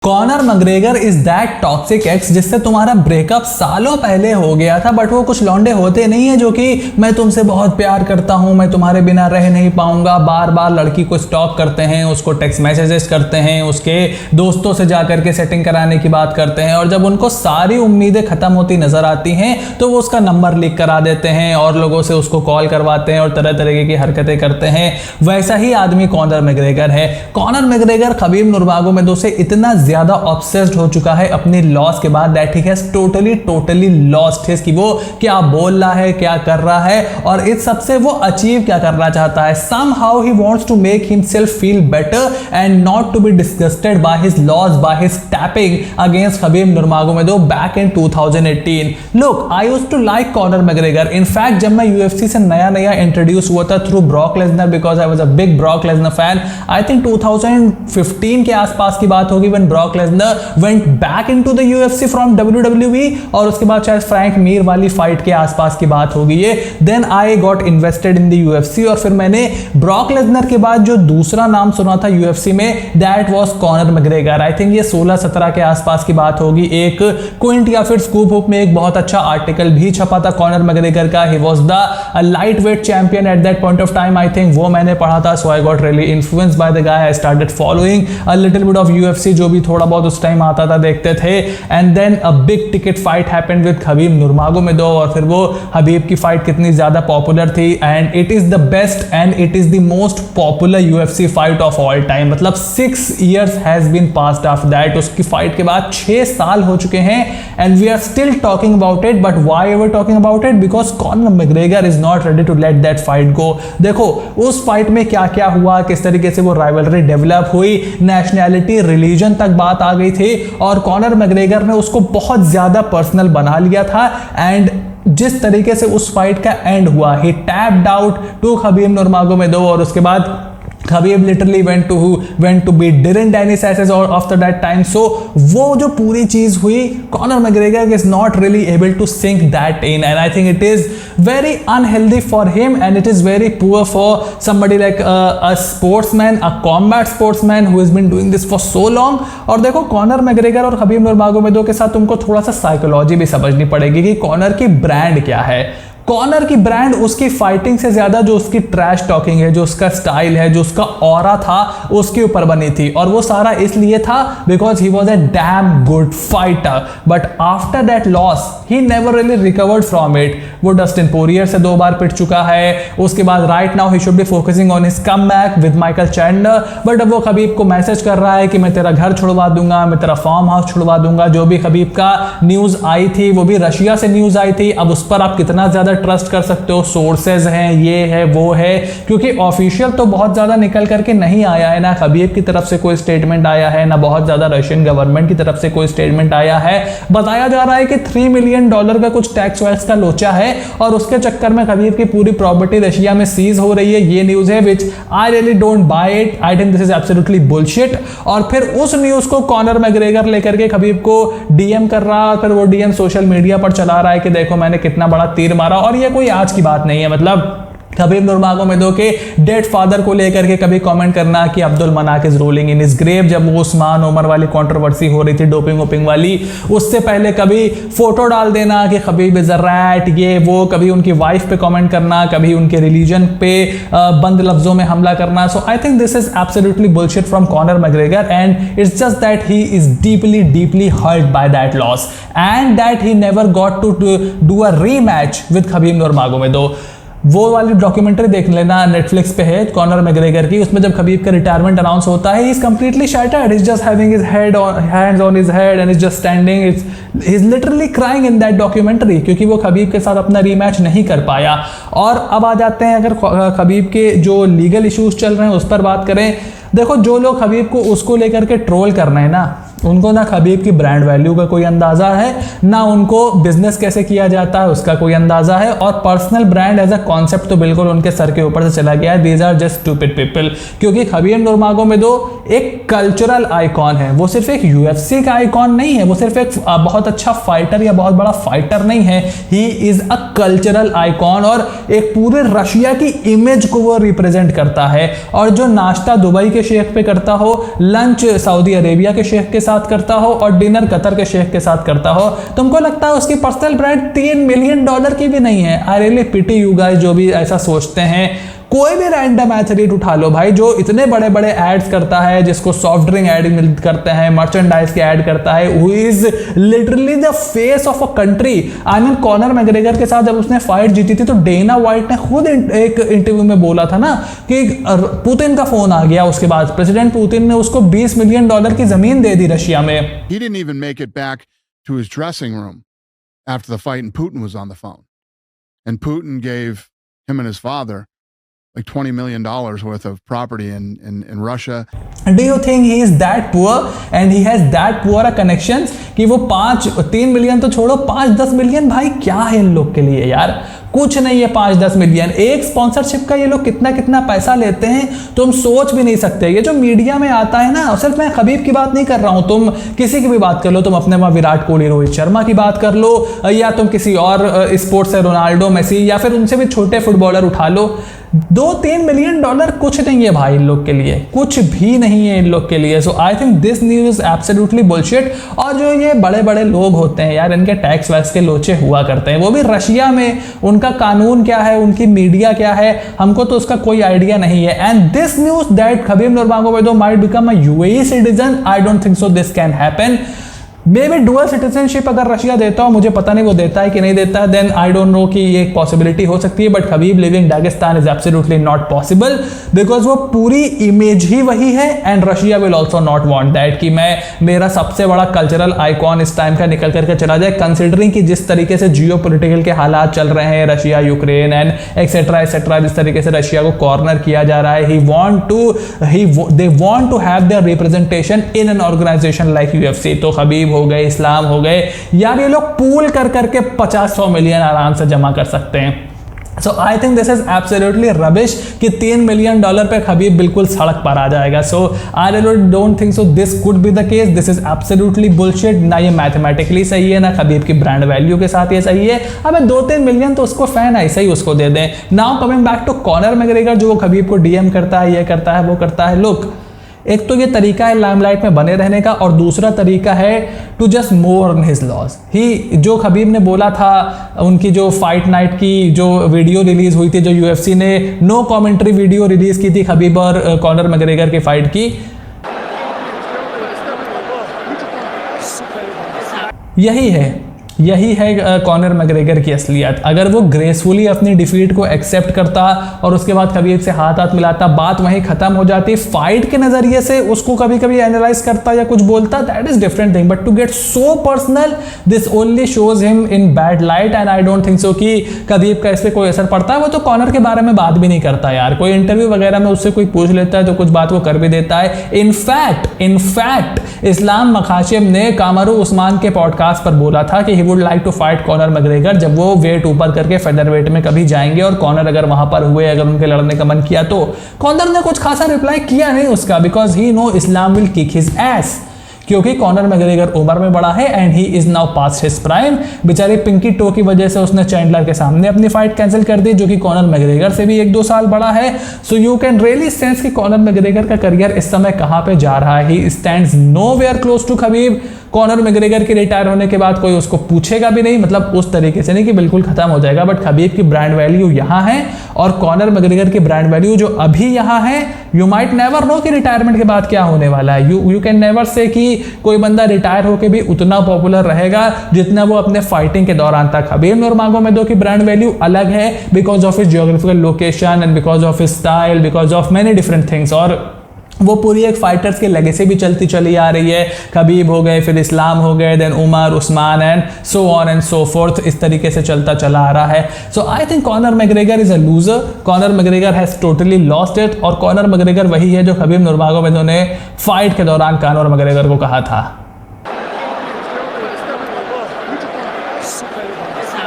Connor McGregor is that toxic x जिससे तुम्हारा breakup सालों पहले हो गया था, बट वो कुछ लौंडे होते नहीं है जो कि मैं तुमसे बहुत प्यार करता हूं, मैं तुम्हारे बिना रह नहीं पाऊंगा, बार बार लड़की को स्टॉक करते हैं, उसको टेक्स्ट मैसेजेस करते हैं, उसके दोस्तों से जाकर के सेटिंग कराने की बात करते हैं, और जब उनको सारी उम्मीदें खत्म होती नजर आती हैं तो वो उसका नंबर लीक करा देते हैं और लोगों से उसको कॉल करवाते हैं और तरह तरह की हरकतें करते हैं। वैसा ही आदमी कॉनर मैग्रेगर है। कॉनर मैग्रेगर खबीब नुरमागोमेदोव से इतना ज्यादा ऑब्सेस्ड हो चुका है अपनी लॉस के बाद that he has totally lost his कि वो क्या बोल रहा है, क्या कर रहा है और इस सबसे वो अचीव क्या करना चाहता है। somehow he wants to make himself feel better and not to be disgusted by his loss, by his tapping against Khabib Nurmagomedov back in 2018. Look, I used to like Conor McGregor. In fact, जब मैं UFC से नया introduce हुआ था through Brock Lesnar because I was a big Brock Lesnar fan. I think 2015 के आसपास की बात होगी when Brock Lesnar went back into the UFC from WWE और उसके बाद शायद फ्रैंक मीर वाली फाइट के आसपास की बात होगी ये। Then I got invested in the UFC और फिर मैंने ब्रॉक लेसनर के बाद जो दूसरा नाम सुना था UFC में that was Conor McGregor. I think ये 16-17 के आसपास की बात होगी। एक क्विंट या फिर स्कूप हुप में एक बहुत अच्छा आर्टिकल भी छपा था कॉनर मैग्रेगर का। He was the light weight champion at that point of time. I think वो मैंने पढ़ा था, so I got really influenced by the guy. I started following a little bit of UFC जो भी थोड़ा बहुत उस टाइम आता था देखते थे। And then a big ticket fight happened with Khabib Nurmagomedov और फिर वो हबीब की फाइट कितनी ज्यादा पॉपुलर थी and it is the best and it is the most popular UFC fight of all time. मतलब 6 years has been passed after that. उसकी fight के बाद 6 साल हो चुके हैं and we are still talking about it. But why we are talking about it? Because Conor McGregor is not ready to let that fight go. देखो उस fight में क्या क्या हुआ, किस तरीके से वो राइवलरी डेवलप हुई, नेशनैलिटी रिलीजन तक बात आ गई थी और कॉनर मैग्रेगर ने उसको बहुत ज्यादा पर्सनल बना लिया था। एंड जिस तरीके से उस फाइट का एंड हुआ, ही tapped out to Khabib Nurmagomedov और उसके बाद Khabib literally went to beat Dylan Dennis after that time. So वो जो पूरी चीज हुई, Conor McGregor is not really able to sink that in and I think it is very unhealthy for him and it is very poor for somebody like a sportsman, a combat sportsman who has been doing this for so long. और देखो Conor McGregor और Khabib नुरमागोमेदोव के साथ तुमको थोड़ा सा psychology भी समझनी पड़ेगी कि कॉनर की ब्रांड क्या है। कॉनर की ब्रांड उसकी फाइटिंग से ज्यादा जो उसकी ट्रैश टॉकिंग है, जो उसका स्टाइल है, जो उसका ऑरा था उसके ऊपर बनी थी और वो सारा इसलिए था because he was a damn good fighter. But after that loss he never really recovered from it. वो डस्टिन पोरियर से 2 बार पिट चुका है। उसके बाद right now he should be focusing on his comeback with Michael Chandler. But अब वो Khabib को message कर रहा है कि मैं तेरा घर छुड़वा दूंगा, मैं तेरा फार्म हाउस छुड़वा दूंगा। जो भी खबीब का न्यूज आई थी वो भी रशिया से न्यूज आई थी। अब उस पर आप कितना ज्यादा ट्रस्ट कर सकते हो? सोर्सेज हैं, ये है वो है, क्योंकि ऑफिशियल तो बहुत ज्यादा निकल करके नहीं आया है। ना खबीब की तरफ से कोई स्टेटमेंट आया है, ना बहुत ज्यादा रशियन गवर्नमेंट की तरफ से कोई स्टेटमेंट आया है। बताया जा रहा है कि $3 मिलियन का कुछ टैक्स वैक्स का लोचा है और उसके चक्कर में खबीब की पूरी प्रॉपर्टी रशिया में सीज हो रही है। ये न्यूज है which I really don't buy it. I think this is absolutely bullshit. और फिर उस न्यूज को कॉनर मैग्रेगर लेकर के खबीब को डीएम कर रहा है, फिर वो डीएम सोशल मीडिया पर चला रहा है कि देखो मैंने कितना बड़ा तीर मारा। और ये कोई आज की बात नहीं है। मतलब खबीब नुरमागोमेदोव के डेड फादर को लेकर के कभी कमेंट करना कि Abdulmanap is rolling in his grave, जब वो उस्मान उमर वाली कंट्रोवर्सी हो रही थी डोपिंग वोपिंग वाली, उससे पहले कभी फोटो डाल देना कि खबीब इज अ रैट, ये वो, कभी उनकी वाइफ पे कमेंट करना, कभी उनके रिलीजन पे बंद लफ्जों में हमला करना। So I think this is absolutely bullshit from Conor McGregor and it's just that he is deeply hurt by that loss and that he never got to do a rematch with Khabib Nurmagomedov. वो वाली documentary देख लेना, Netflix पे है Conor McGregor की। उसमें जब Khabib का रिटायरमेंट अनाउंस होता है, he is completely shattered, he is just having his hands on his head and is just standing, he is literally crying in that documentary क्योंकि वो खबीब के साथ अपना रीमैच नहीं कर पाया। और अब आ जाते हैं, अगर खबीब के जो लीगल इश्यूज चल रहे हैं उस पर बात करें। देखो जो लोग खबीब को उसको लेकर के ट्रोल कर रहे हैं ना, उनको ना खबीब की ब्रांड वैल्यू का कोई अंदाजा है, ना उनको बिजनेस कैसे किया जाता है उसका कोई अंदाजा है, और personal brand as a concept तो बिल्कुल उनके सर के ऊपर से चला गया है। These are just stupid people. क्योंकि खबीब नुरमागोमेदोव एक कल्चरल आइकॉन है, वो सिर्फ एक UFC का आइकॉन नहीं है, वो सिर्फ एक बहुत अच्छा फाइटर या बहुत बड़ा फाइटर नहीं है। He is a cultural icon और एक पूरे रशिया की इमेज को वो रिप्रेजेंट करता है। और जो नाश्ता दुबई के के शेख पे करता हो, लंच सऊदी अरेबिया के शेख के साथ करता हो और डिनर कतर के शेख के साथ करता हो, तुमको लगता है उसकी पर्सनल ब्रांड $3 मिलियन की भी नहीं है? I really pity you guys जो भी ऐसा सोचते हैं। कोई भी रैंडम एथलीट उठा लो भाई जो इतने बड़े बड़े एड्स करता है, जिसको सॉफ्ट ड्रिंक ऐड करते हैं, मर्चेंडाइज के ऐड करता है, who is literally the face of a country. I mean Connor McGregor के साथ जब उसने फाइट जीती थी तो डेना व्हाइट ने खुद एक इंटरव्यू में बोला था ना कि पुतिन का फोन आ गया, उसके बाद प्रेसिडेंट पुतिन ने उसको $20 मिलियन की जमीन दे दी रशिया में। He didn't even make it back to his dressing room after the fight and Putin was on the phone. And Putin gave him and his father like $20 million worth of property in Russia. Do you think he is that poor and he has that poor a connections कि वो 3 million तो छोड़ो, 5-10 million भाई क्या है इन लोग के लिए यार? कुछ नहीं है 5-10 मिलियन। एक स्पॉन्सरशिप का ये लोग कितना कितना पैसा लेते हैं तुम सोच भी नहीं सकते। ये जो मीडिया में आता है ना, सिर्फ मैं खबीब की बात नहीं कर रहा हूं, तुम किसी की भी बात कर लो, तुम अपने वहां विराट कोहली, रोहित शर्मा की बात कर लो, या तुम किसी और स्पोर्ट्स से रोनाल्डो, मेसी या फिर उनसे भी छोटे फुटबॉलर उठा लो, $2-3 मिलियन कुछ नहीं है भाई इन लोग के लिए, कुछ भी नहीं है इन लोग के लिए। So I think this news is absolutely bullshit. और जो ये बड़े बड़े लोग होते हैं यार, इनके टैक्स वैक्स के लोचे हुआ करते हैं, वो भी रशिया में। उनका कानून क्या है, उनकी मीडिया क्या है, हमको तो उसका कोई आइडिया नहीं है। And this news that Khabib Nurmagomedov might become a UAE citizen, I don't think so this can happen. Maybe dual citizenship अगर रशिया देता हो, मुझे पता नहीं वो देता है कि नहीं देता है, देन आई डोंट नो कि ये एक पॉसिबिलिटी हो सकती है। But Khabib living Dagestan is absolutely not possible, because वो पूरी इमेज ही वही है। And Russia will also not want that कि मेरा सबसे बड़ा कल्चरल आइकॉन इस टाइम का निकल करके चला जाए, कंसिडरिंग कि जिस तरीके से जियो पोलिटिकल के हालात चल रहे हैं, रशिया यूक्रेन एंड एक्सेट्रा, जिस तरीके से रशिया को कॉर्नर किया जा रहा है। They want to have their representation in an organization like UFC. तो खबीब हो गए, इस्लाम हो गए यार, ये लोग पूल कर करके 50-100 मिलियन आराम से जमा कर सकते हैं। So I think this is absolutely rubbish कि $3 मिलियन पे खबीब बिल्कुल सड़क पर आ जाएगा। So I really don't think so this could be the case. This is absolutely bullshit. ना ये मैथमेटिकली सही है, ना खबीब की ब्रांड वैल्यू के साथ ये सही है। अब 2-3 मिलियन तो उसको फैन ऐसे ही उसको दे दें। Now coming back to Conor McGregor, जो वो खबीब को डीएम करता है, ये करता है, वो करता है। लुक, एक तो ये तरीका है लाइमलाइट में बने रहने का, और दूसरा तरीका है to just mourn his loss. ही जो खबीब ने बोला था, उनकी जो फाइट नाइट की जो वीडियो रिलीज हुई थी, जो यूएफसी ने नो कमेंट्री वीडियो रिलीज की थी खबीब और कॉनर मैग्रेगर की फाइट की, यही है कॉनर मैग्रेगर की असलियत। अगर वो ग्रेसफुली अपनी डिफीट को एक्सेप्ट करता और उसके बाद खबीब से हाथ मिलाता, बात वहीं खत्म हो जाती। फाइट के नजरिए से उसको कभी कभी एनालाइज करता या कुछ बोलता, that is different thing. But to get so personal, this only shows him in bad light. And I don't think so कि खबीब का इस पर कोई असर पड़ता है। वो तो कॉनर के बारे में बात भी नहीं करता यार, कोई इंटरव्यू वगैरह में उससे कोई पूछ लेता है तो कुछ बात वो कर भी देता है। इनफैक्ट इस्लाम मखाशिम ने कामरू उस्मान के पॉडकास्ट पर बोला था कि would like to fight Conor McGregor जब वो वेट ऊपर करके फेदरवेट में कभी जाएंगे और कॉनर अगर वहां पर हुए, अगर उनके लड़ने का मन किया तो। कॉनर ने कुछ खासा रिप्लाई किया नहीं उसका, because he know Islam will kick his ass, क्योंकि कॉनर मैग्रेगर उम्र में बड़ा है and he is now past his prime. बेचारे पिंकी टो की वजह से उसने चैंडलर के सामने अपनी फाइट कैंसिल कर दी, जो कि कॉनर मैग्रेगर से भी 1-2 साल बड़ा है। So you can really sense कि कॉनर मैग्रेगर का करियर इस समय कहां पे जा रहा है। He stands nowhere close to Khabib. Conor McGregor के रिटायर होने के बाद कोई उसको पूछेगा भी नहीं, मतलब उस तरीके से नहीं कि बिल्कुल खत्म हो जाएगा, बट खबीब की ब्रांड वैल्यू यहां है और कॉनर मैग्रेगर की ब्रांड वैल्यू जो अभी यहां है, यू माइट नेवर नो कि रिटायरमेंट के बाद क्या होने वाला है। यू कैन नेवर से कि कोई बंदा रिटायर होकर भी उतना पॉपुलर रहेगा जितना वो अपने फाइटिंग के दौरान था। खबीब नुरमागोमेडोव की ब्रांड वैल्यू अलग है, because of his geographical location and because of his style, because of many different things. और वो पूरी एक फाइटर्स की लेगेसी भी चलती चली आ रही है। खबीब हो गए, फिर इस्लाम हो गए, then Umar, Usman and so on and so forth, इस तरीके से चलता चला आ रहा है। So I think Conor McGregor is a loser. Conor McGregor has totally lost it. और कॉनर मैग्रेगर वही है जो खबीब नुरमागोमेडोव ने फाइट के दौरान कॉनर मैग्रेगर को कहा था।